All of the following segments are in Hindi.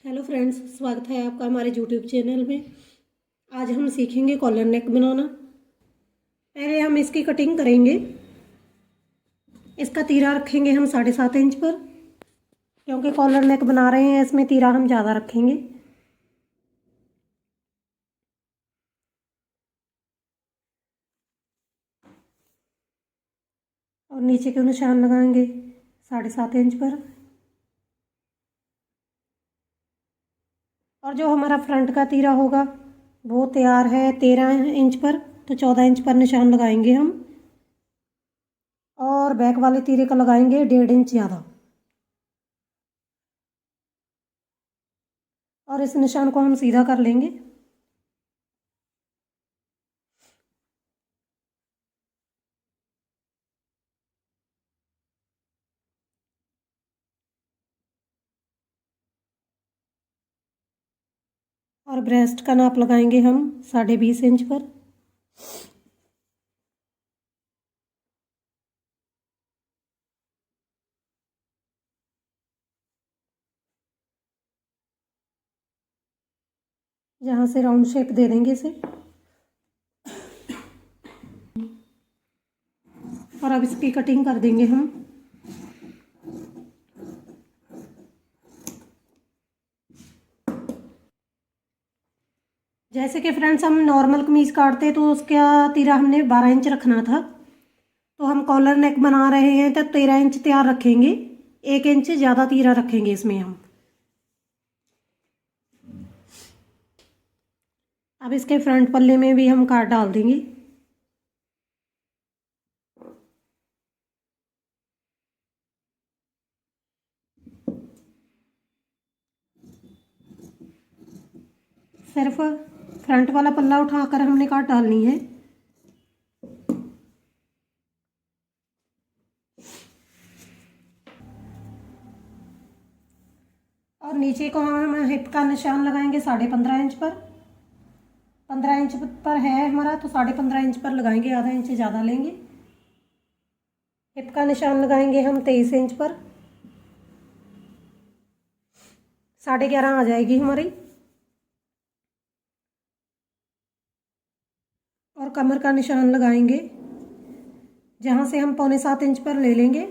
हेलो फ्रेंड्स, स्वागत है आपका हमारे यूट्यूब चैनल में। आज हम सीखेंगे कॉलर नेक बनाना। पहले हम इसकी कटिंग करेंगे। इसका तीरा रखेंगे हम 7.5 इंच पर, क्योंकि कॉलर नेक बना रहे हैं, इसमें तीरा हम ज़्यादा रखेंगे। और नीचे के निशान लगाएंगे 7.5 इंच पर। और जो हमारा फ्रंट का तीरा होगा वो तैयार है 13 इंच पर, तो 14 इंच पर निशान लगाएंगे हम। और बैक वाले तीरे का लगाएंगे 1.5 इंच ज़्यादा। और इस निशान को हम सीधा कर लेंगे। और ब्रेस्ट का नाप लगाएंगे हम 20.5 इंच पर। यहाँ से राउंड शेप दे देंगे इसे। और अब इसकी कटिंग कर देंगे हम। जैसे कि फ्रेंड्स, हम नॉर्मल कमीज काटते तो उसका तीरा हमने 12 इंच रखना था, तो हम कॉलर नेक बना रहे हैं तो 13 इंच तैयार रखेंगे। 1 इंच ज़्यादा तीरा रखेंगे इसमें हम। अब इसके फ्रंट पल्ले में भी हम काट डाल देंगे। सिर्फ फ्रंट वाला पल्ला उठाकर हमने काट डालनी है। और नीचे को हम हिप का निशान लगाएंगे 15.5 इंच पर। 15 इंच पर है हमारा, तो 15.5 इंच पर लगाएंगे, आधा इंच ज़्यादा लेंगे। हिप का निशान लगाएंगे हम 23 इंच पर। 11.5 आ जाएगी हमारी। और कमर का निशान लगाएंगे, जहाँ से हम 7.25 इंच पर ले लेंगे।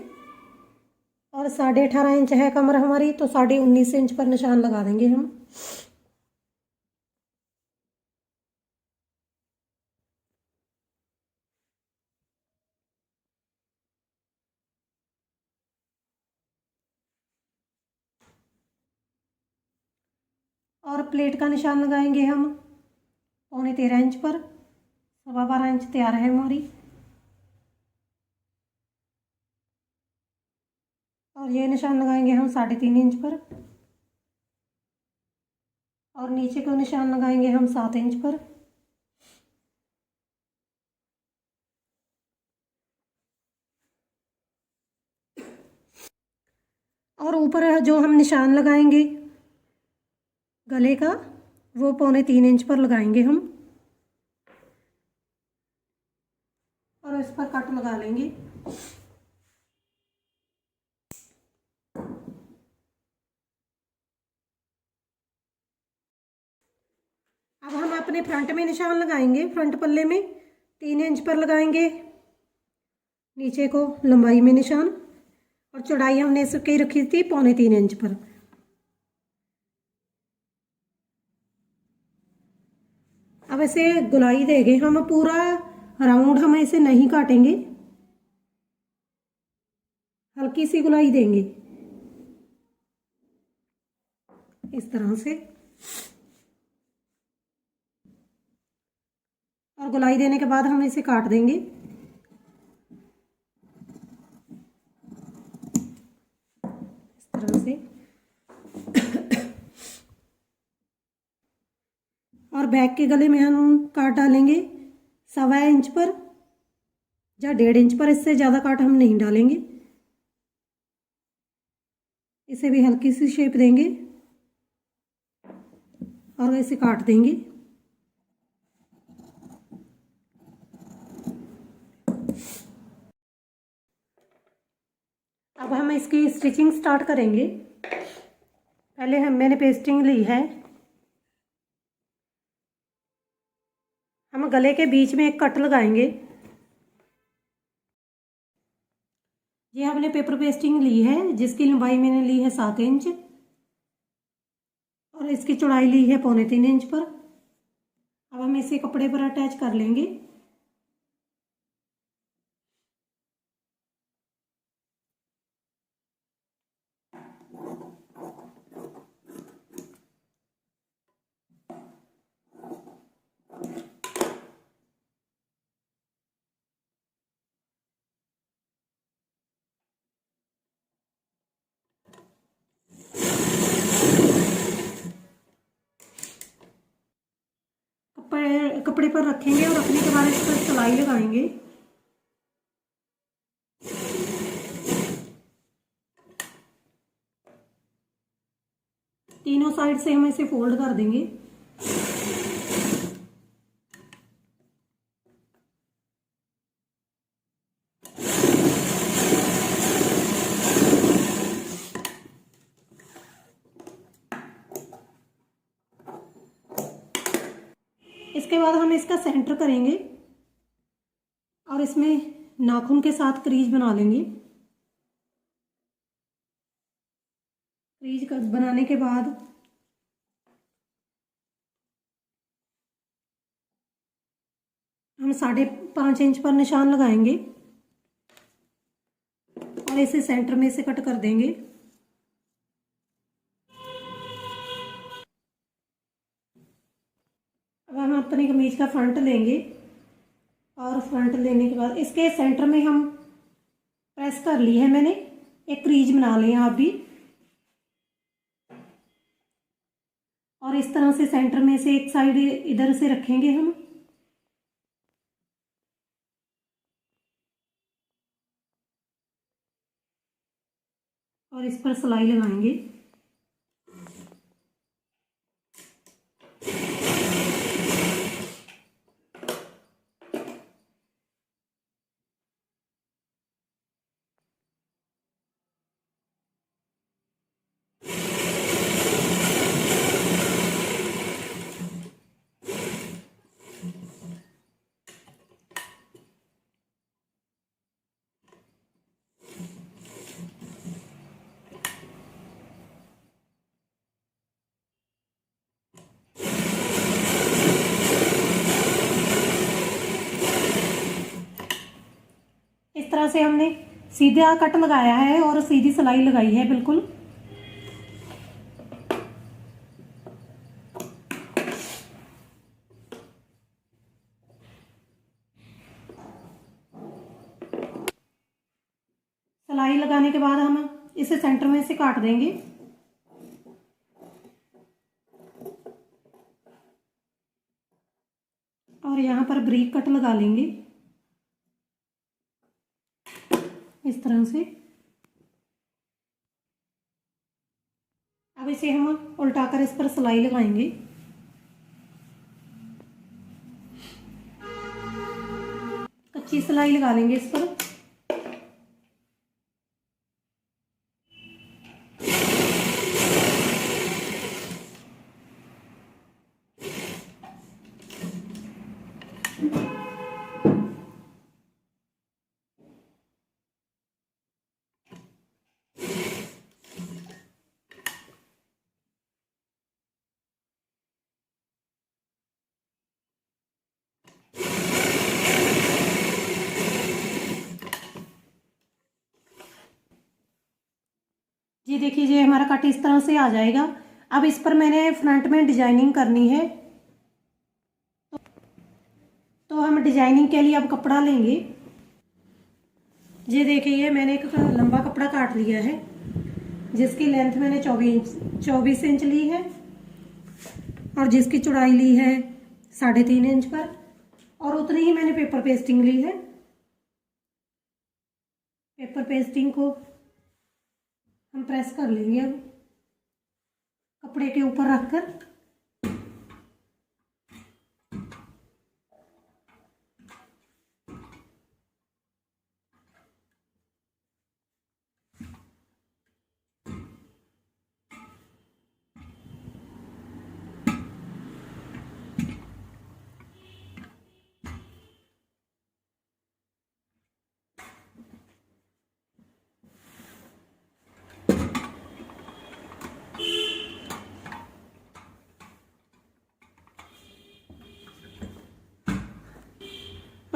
और 18.5 इंच है कमर हमारी, तो 19.5 इंच पर निशान लगा देंगे हम। और प्लेट का निशान लगाएंगे हम 13.25 इंच पर। 12.25 इंच तैयार है हमारी। और ये निशान लगाएंगे हम 3.5 इंच पर। और नीचे को निशान लगाएंगे हम 7 इंच पर। और ऊपर जो हम निशान लगाएंगे गले का, वो 3.25 इंच पर लगाएंगे हम। और इस पर कट लगा लेंगे। अब हम अपने फ्रंट में निशान लगाएंगे। फ्रंट पल्ले में 3 इंच पर लगाएंगे नीचे को लंबाई में निशान। और चौड़ाई हमने इसकी रखी थी 3.25 इंच पर। अब इसे गुलाई देंगे हम, पूरा राउंड हम इसे नहीं काटेंगे, हल्की सी गुलाई देंगे इस तरह से। और गुलाई देने के बाद हम इसे काट देंगे इस तरह से। और बैक के गले में हम काट डालेंगे 1.25 इंच पर या 1.5 इंच पर। इससे ज़्यादा काट हम नहीं डालेंगे। इसे भी हल्की सी शेप देंगे और इसे काट देंगे। अब हम इसकी स्टिचिंग स्टार्ट करेंगे। पहले मैंने पेस्टिंग ली है। हम गले के बीच में एक कट लगाएंगे। ये हमने पेपर पेस्टिंग ली है जिसकी लंबाई मैंने ली है 7 इंच और इसकी चौड़ाई ली है 3.25 इंच पर। अब हम इसे कपड़े पर अटैच कर लेंगे। कपड़े पर रखेंगे और रखने के बाद इस पर सिलाई लगाएंगे। तीनों साइड से हम इसे फोल्ड कर देंगे। इसके बाद हम इसका सेंटर करेंगे और इसमें नाखून के साथ क्रीज बना लेंगे। क्रीज बनाने के बाद हम 5.5 इंच पर निशान लगाएंगे और इसे सेंटर में से कट कर देंगे। अब हम अपनी कमीज का फ्रंट लेंगे और फ्रंट लेने के बाद इसके सेंटर में हम प्रेस कर ली है मैंने, एक क्रीज बना लें आप भी। और इस तरह से सेंटर में से एक साइड इधर से रखेंगे हम और इस पर सिलाई लगाएंगे। इस तरह से हमने सीधा कट लगाया है और सीधी सिलाई लगाई है बिल्कुल। सिलाई लगाने के बाद हम इसे सेंटर में से काट देंगे। और यहाँ पर ब्रीक कट लगा लेंगे इस तरह से। अब इसे हम उल्टाकर इस पर सिलाई लगाएंगे। कच्ची सिलाई लगा लेंगे इस पर। जी देखिए, ये हमारा कट इस तरह से आ जाएगा। अब इस पर मैंने फ्रंट में डिजाइनिंग करनी है, तो हम डिजाइनिंग के लिए अब कपड़ा लेंगे। ये देखिए, मैंने एक लंबा कपड़ा काट लिया है जिसकी लेंथ मैंने 24 इंच ली है और जिसकी चौड़ाई ली है 3.5 इंच पर, और उतनी ही मैंने पेपर पेस्टिंग ली है। पेपर पेस्टिंग को हम प्रेस कर लेंगे अब कपड़े के ऊपर रखकर।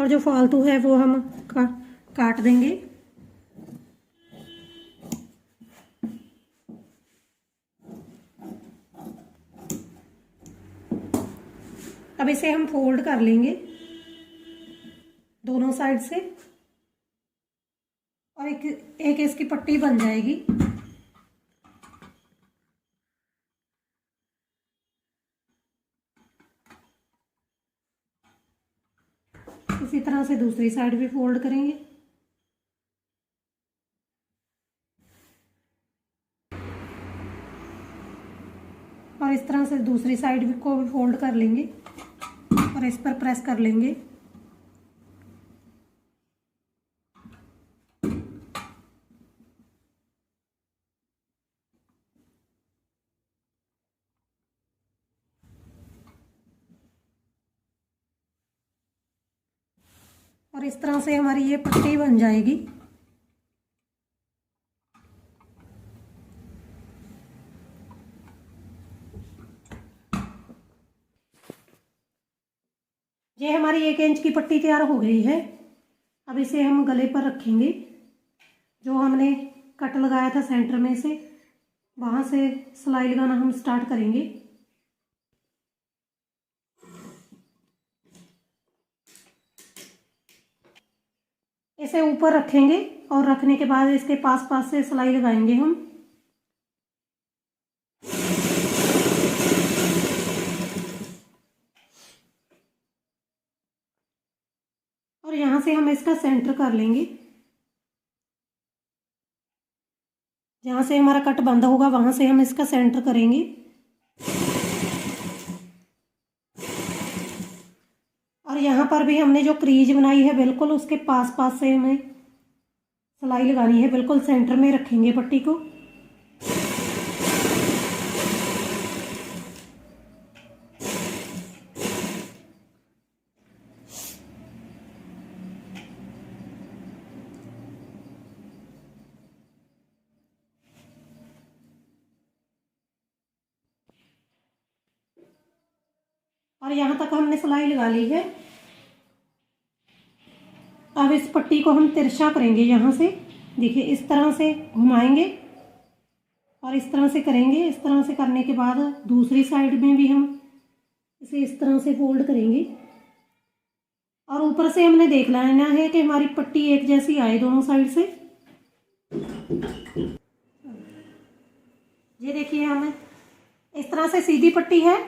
और जो फालतू है वो हम काट देंगे। अब इसे हम फोल्ड कर लेंगे दोनों साइड से और एक इसकी पट्टी बन जाएगी। इसी तरह से दूसरी साइड भी फोल्ड करेंगे। और इस तरह से दूसरी साइड को भी फोल्ड कर लेंगे और इस पर प्रेस कर लेंगे। और इस तरह से हमारी ये पट्टी बन जाएगी। ये हमारी 1 इंच की पट्टी तैयार हो गई है। अब इसे हम गले पर रखेंगे। जो हमने कट लगाया था सेंटर में से, वहां से सिलाई लगाना हम स्टार्ट करेंगे। इसे ऊपर रखेंगे और रखने के बाद इसके पास पास से सिलाई लगाएंगे हम। और यहाँ से हम इसका सेंटर कर लेंगे। जहाँ से हमारा कट बंद होगा वहाँ से हम इसका सेंटर करेंगे। और यहाँ पर भी हमने जो क्रीज बनाई है बिल्कुल उसके पास पास से हमें सिलाई लगानी है। बिल्कुल सेंटर में रखेंगे पट्टी को। और यहाँ तक हमने सिलाई लगा ली है। अब इस पट्टी को हम तिरछा करेंगे। यहाँ से देखिए इस तरह से घुमाएंगे और इस तरह से करेंगे। इस तरह से करने के बाद दूसरी साइड में भी हम इसे इस तरह से फोल्ड करेंगे। और ऊपर से हमने देख लेना है कि हमारी पट्टी एक जैसी आए दोनों साइड से। ये देखिए हमें इस तरह से सीधी पट्टी है,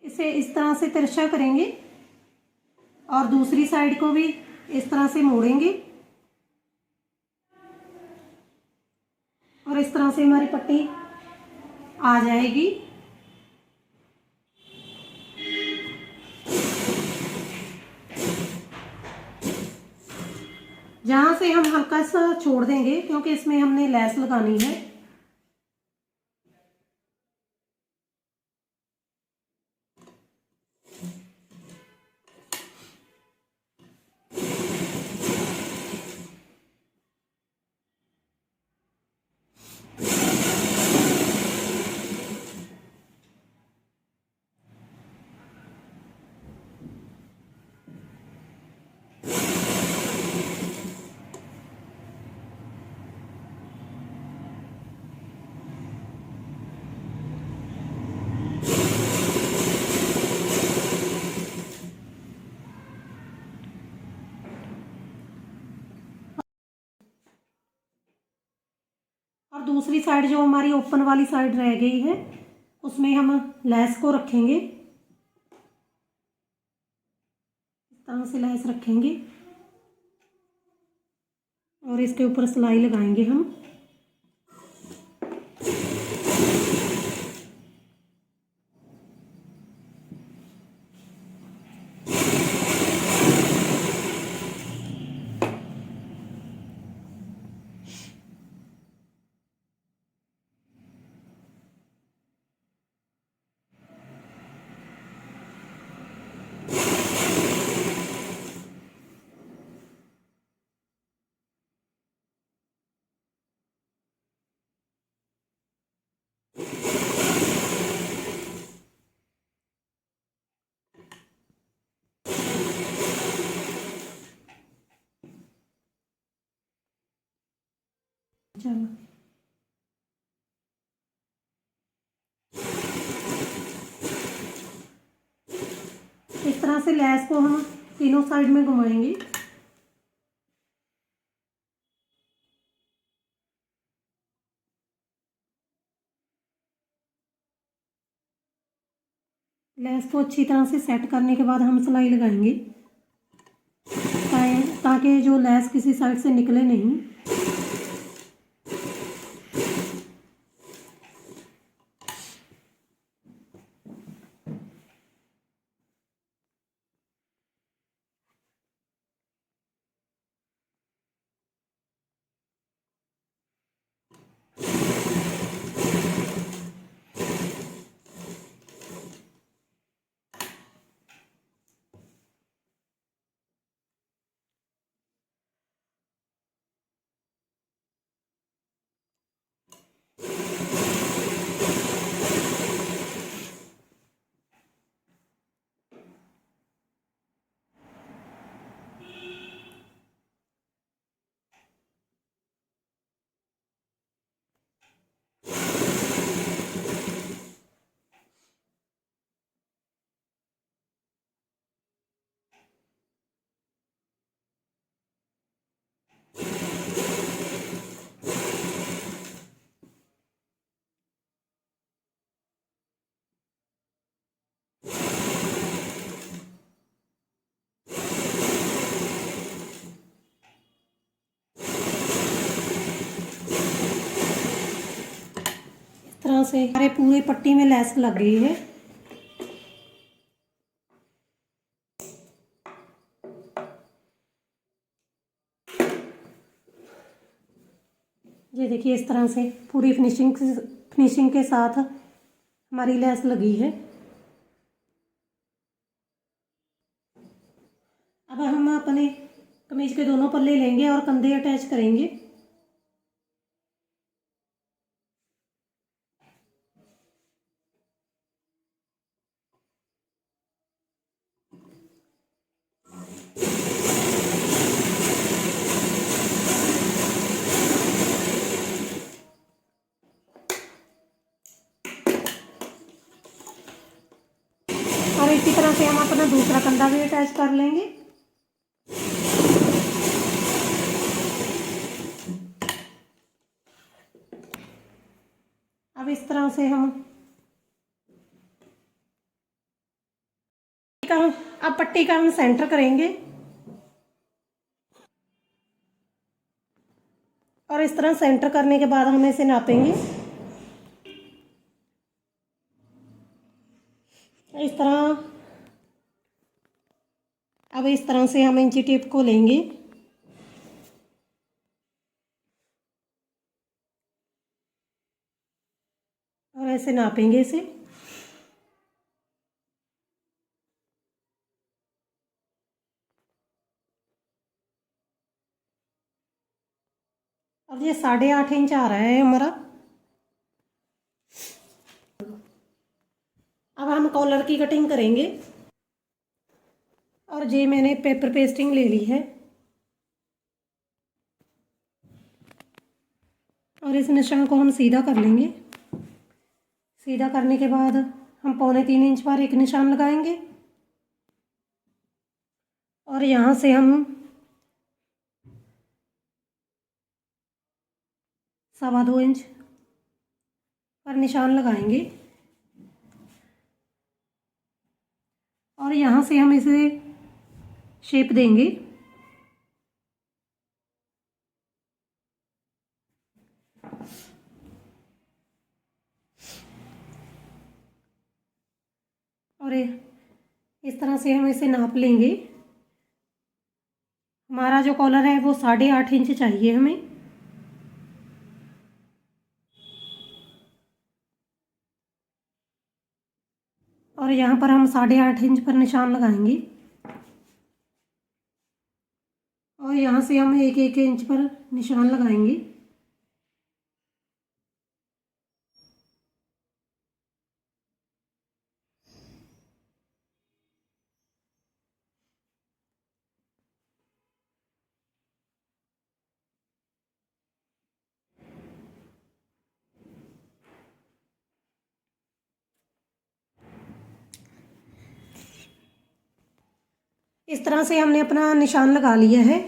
इसे इस तरह से तिरछा करेंगे और दूसरी साइड को भी इस तरह से मोड़ेंगे और इस तरह से हमारी पट्टी आ जाएगी। जहाँ से हम हल्का सा छोड़ देंगे क्योंकि इसमें हमने लेस लगानी है। और दूसरी साइड जो हमारी ओपन वाली साइड रह गई है उसमें हम लेस को रखेंगे। इस तरह से लेस रखेंगे और इसके ऊपर सिलाई लगाएंगे हम। चलो इस तरह से लैस को हम तीनों साइड में घुमाएंगे। लैस को अच्छी तरह से सेट करने के बाद हम सिलाई लगाएंगे ताकि जो लैस किसी साइड से निकले नहीं। तरह से हमारे पूरे पट्टी में लैस लग गई है। ये देखिए इस तरह से पूरी फिनिशिंग के साथ हमारी लैस लगी है। अब हम अपने कमीज के दोनों पल्ले लेंगे और कंधे अटैच करेंगे। और इसी तरह से हम अपना दूसरा कंधा भी अटैच कर लेंगे। अब इस तरह से हम अब पट्टी का हम सेंटर करेंगे और इस तरह सेंटर करने के बाद हम इसे नापेंगे। इस तरह अब इस तरह से हम इंची टेप को लेंगे और ऐसे नापेंगे इसे। अब ये 8.5 इंच आ रहा है हमारा। अब हम कॉलर की कटिंग करेंगे और ये मैंने पेपर पेस्टिंग ले ली है और इस निशान को हम सीधा कर लेंगे। सीधा करने के बाद हम 3.25 इंच पर एक निशान लगाएंगे और यहाँ से हम 2.25 इंच पर निशान लगाएंगे और यहाँ से हम इसे शेप देंगे। और इस तरह से हम इसे नाप लेंगे। हमारा जो कॉलर है वो 8.5 इंच चाहिए हमें। और यहाँ पर हम 8.5 इंच पर निशान लगाएंगे और यहाँ से हम 1 इंच पर निशान लगाएंगे। इस तरह से हमने अपना निशान लगा लिया है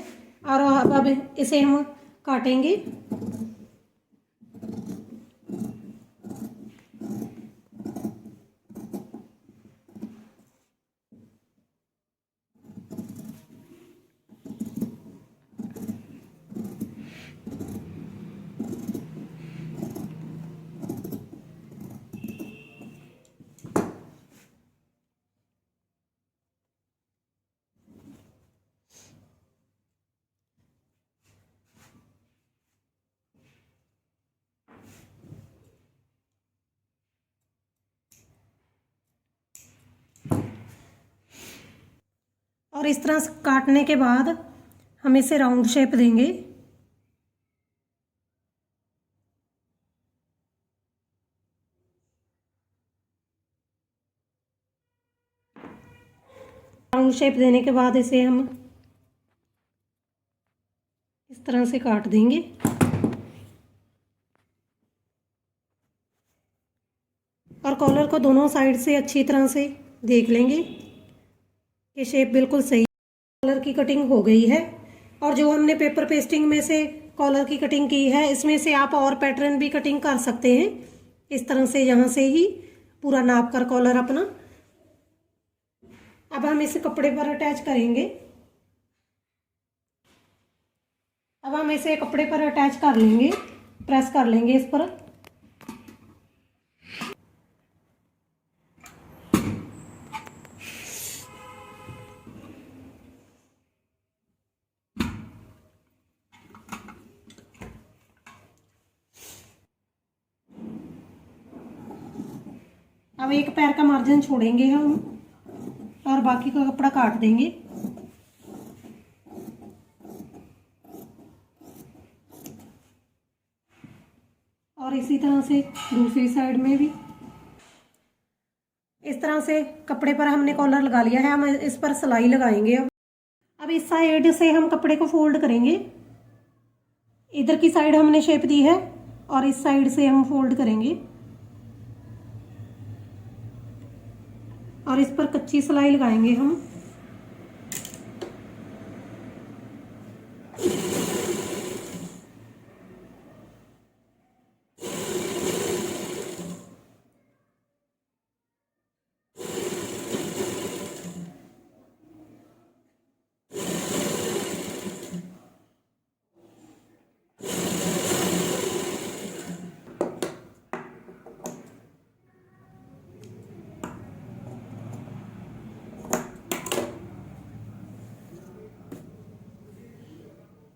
और अब इसे हम काटेंगे। और इस तरह से काटने के बाद हम इसे राउंड शेप देंगे। राउंड शेप देने के बाद इसे हम इस तरह से काट देंगे। और कॉलर को दोनों साइड से अच्छी तरह से देख लेंगे कि शेप बिल्कुल सही। कॉलर की कटिंग हो गई है। और जो हमने पेपर पेस्टिंग में से कॉलर की कटिंग की है, इसमें से आप और पैटर्न भी कटिंग कर सकते हैं। इस तरह से यहाँ से ही पूरा नाप कर कॉलर अपना। अब हम इसे कपड़े पर अटैच करेंगे। अब हम इसे कपड़े पर अटैच कर लेंगे, प्रेस कर लेंगे इस पर। अब एक पैर का मार्जिन छोड़ेंगे हम और बाकी का कपड़ा काट देंगे। और इसी तरह से दूसरी साइड में भी इस तरह से कपड़े पर हमने कॉलर लगा लिया है। हम इस पर सिलाई लगाएंगे। अब इस साइड से हम कपड़े को फोल्ड करेंगे। इधर की साइड हमने शेप दी है और इस साइड से हम फोल्ड करेंगे और इस पर कच्ची सिलाई लगाएंगे हम।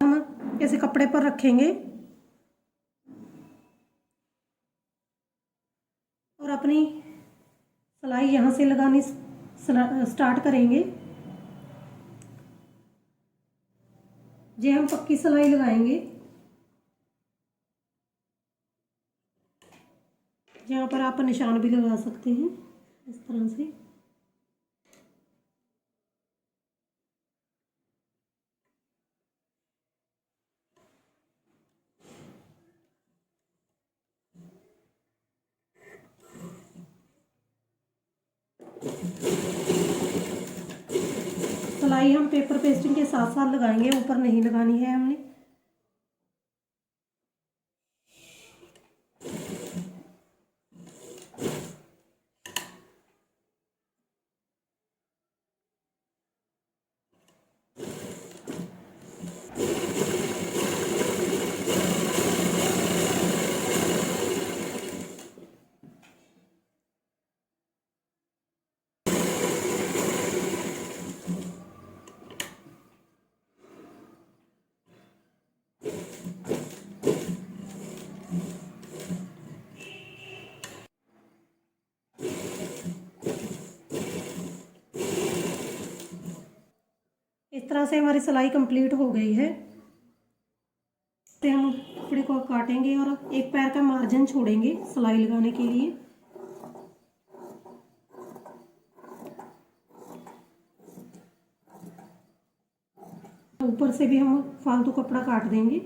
हम इसे कपड़े पर रखेंगे और अपनी सिलाई यहाँ से लगानी स्टार्ट करेंगे। जे हम पक्की सिलाई लगाएंगे। यहाँ पर आप निशान भी लगा सकते हैं इस तरह से। सिलाई हम पेपर पेस्टिंग के साथ साथ लगाएंगे, ऊपर नहीं लगानी है हमने। इस तरह से हमारी सिलाई कंप्लीट हो गई है। तो हम कपड़े को काटेंगे और एक पैर का मार्जिन छोड़ेंगे सिलाई लगाने के लिए। ऊपर से भी हम फालतू कपड़ा काट देंगे।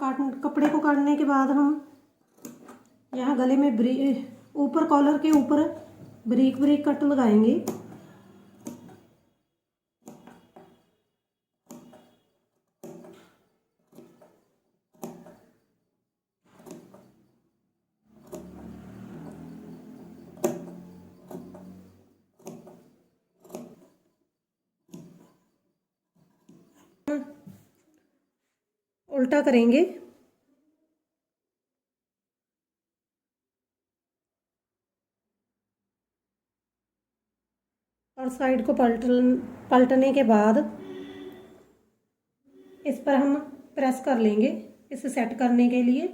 कपड़े को काटने के बाद हम यहाँ गले में ऊपर कॉलर के ऊपर ब्रीक ब्रीक कट लगाएंगे। उल्टा करेंगे। और साइड को पलटने के बाद इस पर हम प्रेस कर लेंगे इसे सेट करने के लिए।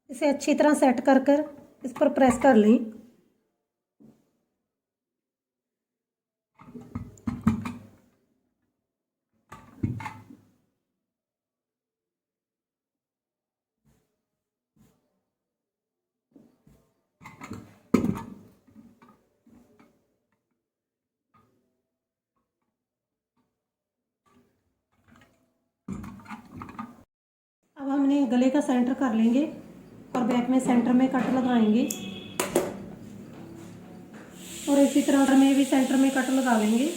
इसे अच्छी तरह सेट कर इस पर प्रेस कर लें। अब हमने गले का सेंटर कर लेंगे और बैक में सेंटर में कट लगाएंगे और इसी तरह में भी सेंटर में कट लगा लेंगे।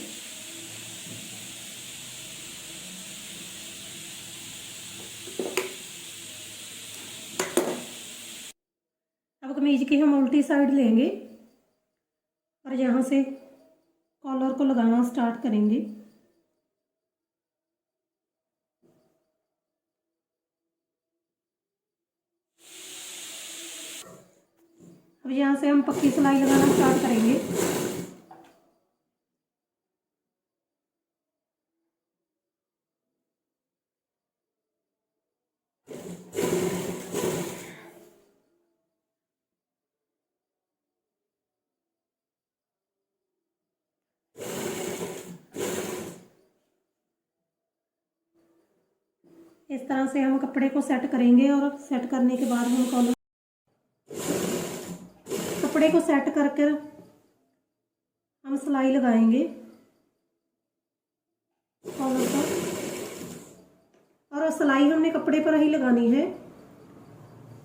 अब कमीज की हम उल्टी साइड लेंगे और यहाँ से कॉलर को लगाना स्टार्ट करेंगे। अब यहाँ से हम पक्की सिलाई लगाना स्टार्ट करेंगे। इस तरह से हम कपड़े को सेट करेंगे और सेट करने के बाद हम कपड़े को सेट कर हम सिलाई लगाएंगे कॉलर पर। और सिलाई हमने कपड़े पर ही लगानी है,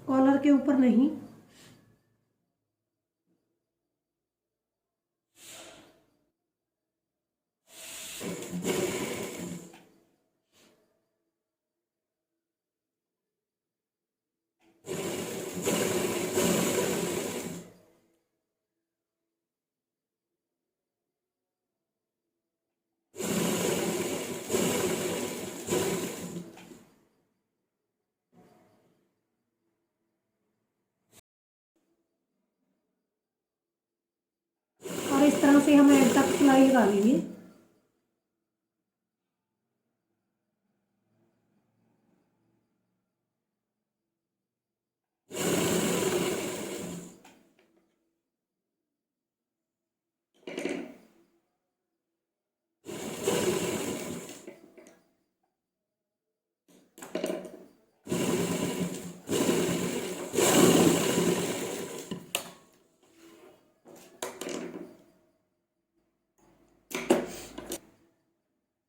कॉलर के ऊपर नहीं। और इस तरह से हम एंड तक सिलाई लगा लेंगे।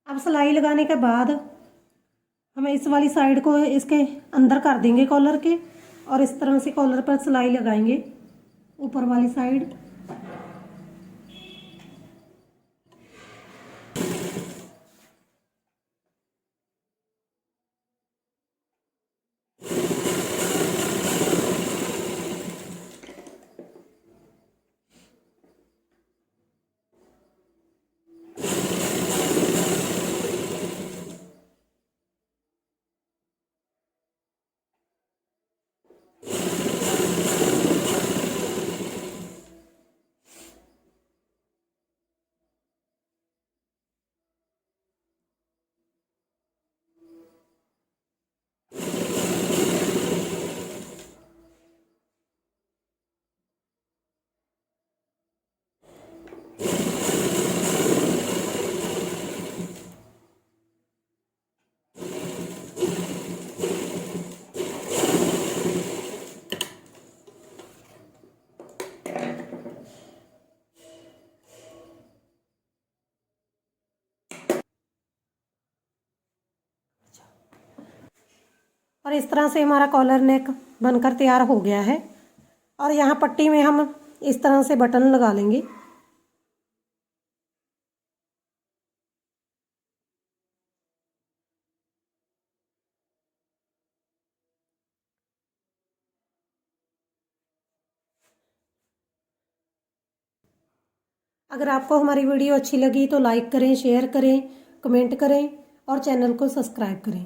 अब सिलाई लगाने के बाद हम इस वाली साइड को इसके अंदर कर देंगे कॉलर के और इस तरह से कॉलर पर सिलाई लगाएंगे ऊपर वाली साइड। और इस तरह से हमारा कॉलर नेक बनकर तैयार हो गया है। और यहाँ पट्टी में हम इस तरह से बटन लगा लेंगे। अगर आपको हमारी वीडियो अच्छी लगी तो लाइक करें, शेयर करें, कमेंट करें और चैनल को सब्सक्राइब करें।